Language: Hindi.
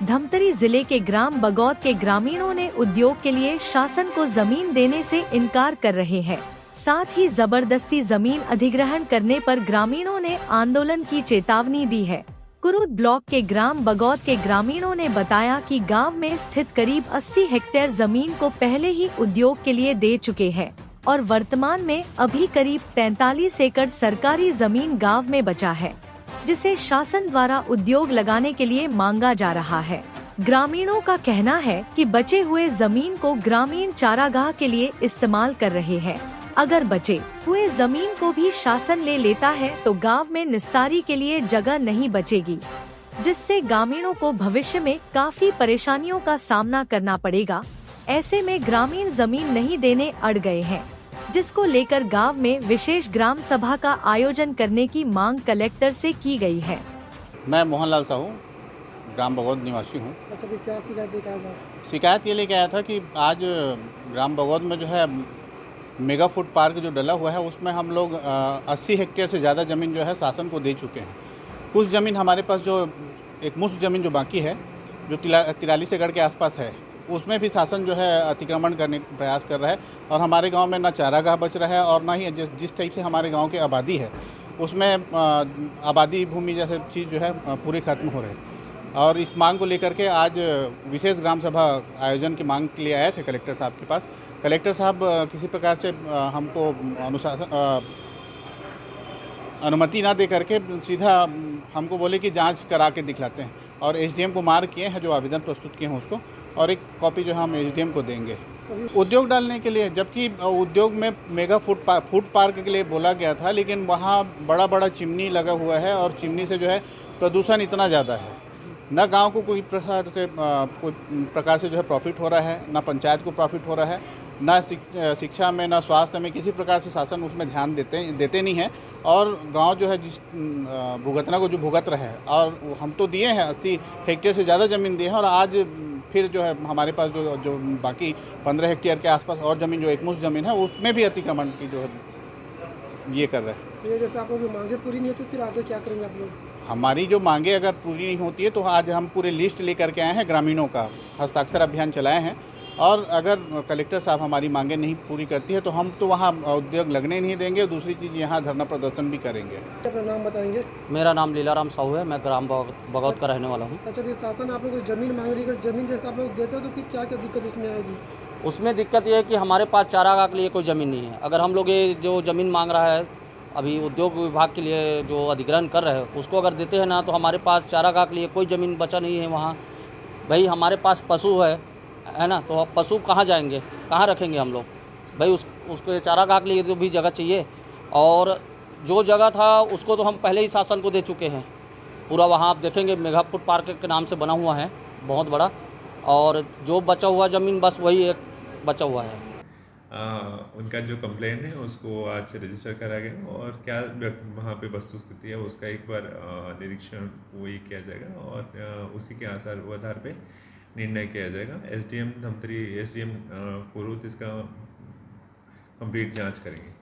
धमतरी जिले के ग्राम बगौत के ग्रामीणों ने उद्योग के लिए शासन को जमीन देने से इनकार कर रहे हैं। साथ ही जबरदस्ती जमीन अधिग्रहण करने पर ग्रामीणों ने आंदोलन की चेतावनी दी है। कुरुद ब्लॉक के ग्राम बगौत के ग्रामीणों ने बताया कि गांव में स्थित करीब 80 हेक्टेयर जमीन को पहले ही उद्योग के लिए दे चुके हैं और वर्तमान में अभी करीब 43 एकड़ सरकारी जमीन गांव में बचा है, जिसे शासन द्वारा उद्योग लगाने के लिए मांगा जा रहा है। ग्रामीणों का कहना है कि बचे हुए जमीन को ग्रामीण चारागाह के लिए इस्तेमाल कर रहे हैं। अगर बचे हुए जमीन को भी शासन ले लेता है तो गांव में निस्तारी के लिए जगह नहीं बचेगी, जिससे ग्रामीणों को भविष्य में काफी परेशानियों का सामना करना पड़ेगा। ऐसे में ग्रामीण जमीन नहीं देने अड़ गए हैं, जिसको लेकर गांव में विशेष ग्राम सभा का आयोजन करने की मांग कलेक्टर से की गई है। मैं मोहनलाल साहू ग्राम बगौत निवासी हूँ। अच्छा, भी क्या शिकायत लेकर आया? शिकायत ये लेके आया था कि आज ग्राम बगौत में जो है मेगा फूड पार्क जो डला हुआ है उसमें हम लोग 80 हेक्टेयर से ज़्यादा ज़मीन जो है शासन को दे चुके हैं। कुछ ज़मीन हमारे पास जो एक मुश्त ज़मीन जो बाकी है, जो 43 एकड़ के आसपास है, उसमें भी शासन जो है अतिक्रमण करने का प्रयास कर रहा है। और हमारे गांव में ना चारागाह बच रहा है और ना ही जिस टाइप से हमारे गांव की आबादी है उसमें आबादी भूमि जैसे चीज़ जो है पूरी खत्म हो रही है। और इस मांग को लेकर के आज विशेष ग्राम सभा आयोजन की मांग के लिए आए थे कलेक्टर साहब के पास। कलेक्टर साहब किसी प्रकार से हमको अनुमति ना दे करके सीधा हमको बोले कि जांच करा के दिखलाते हैं, और एसडीएम को मार्क किए हैं, जो आवेदन प्रस्तुत किए हैं उसको, और एक कॉपी जो हम एसडीएम को देंगे उद्योग डालने के लिए। जबकि उद्योग में मेगा फूड पार्क के लिए बोला गया था, लेकिन वहाँ बड़ा बड़ा चिमनी लगा हुआ है और चिमनी से जो है प्रदूषण इतना ज़्यादा है, न गांव को कोई प्रकार से जो है प्रॉफिट हो रहा है, न पंचायत को प्रॉफिट हो रहा है, न शिक्षा में न स्वास्थ्य में किसी प्रकार से शासन उसमें ध्यान देते नहीं है। और गांव जो है जिस भुगतना को जो भुगत रहे हैं, और हम तो दिए हैं 80 हेक्टेयर से ज़्यादा ज़मीन दिए हैं, और आज फिर जो है हमारे पास जो बाकी 15 हेक्टेयर के आसपास और ज़मीन जो एकमुश्त ज़मीन है उसमें भी अतिक्रमण की जो है ये कर रहे हैं। तो ये जैसे आप लोग की मांगे पूरी नहीं होती फिर आगे क्या करेंगे आप लोग? हमारी जो मांगे अगर पूरी नहीं होती है तो आज हम पूरे लिस्ट लेकर के आए हैं, ग्रामीणों का हस्ताक्षर अभियान चलाए हैं, और अगर कलेक्टर साहब हमारी मांगे नहीं पूरी करती है तो हम तो वहाँ उद्योग लगने नहीं देंगे। दूसरी चीज़, यहाँ धरना प्रदर्शन भी करेंगे। अपना नाम बताएंगे? मेरा नाम लीलाराम साहू है, मैं ग्राम बगौत का रहने वाला हूँ। अच्छा, ये शासन आप लोग को ज़मीन मांग रही है, ज़मीन जैसे आप लोग देते हो तो फिर क्या क्या दिक्कत उसमें आएगी? उसमें दिक्कत ये है कि हमारे पास चारागाह के लिए कोई ज़मीन नहीं है। अगर हम लोग ये जो ज़मीन मांग रहा है अभी उद्योग विभाग के लिए जो अधिग्रहण कर रहे हैं, उसको अगर देते हैं ना तो हमारे पास चारागाह के लिए कोई ज़मीन बचा नहीं है वहाँ। भाई हमारे पास पशु है ना, तो पशु कहाँ जाएंगे, कहाँ रखेंगे हम लोग? भाई उसको चारागाह के लिए तो भी जगह चाहिए, और जो जगह था उसको तो हम पहले ही शासन को दे चुके हैं पूरा। वहाँ आप देखेंगे मेगा फूड पार्क के नाम से बना हुआ है बहुत बड़ा, और जो बचा हुआ ज़मीन बस वही एक बचा हुआ है। उनका जो कंप्लेंट है उसको आज रजिस्टर करा गया, और क्या वहाँ पे वस्तु स्थिति है उसका एक बार निरीक्षण वही किया जाएगा, और उसी के आधार पे निर्णय किया जाएगा। एसडीएम धमतरी, एसडीएम कुरुद इसका कंप्लीट जांच करेंगे।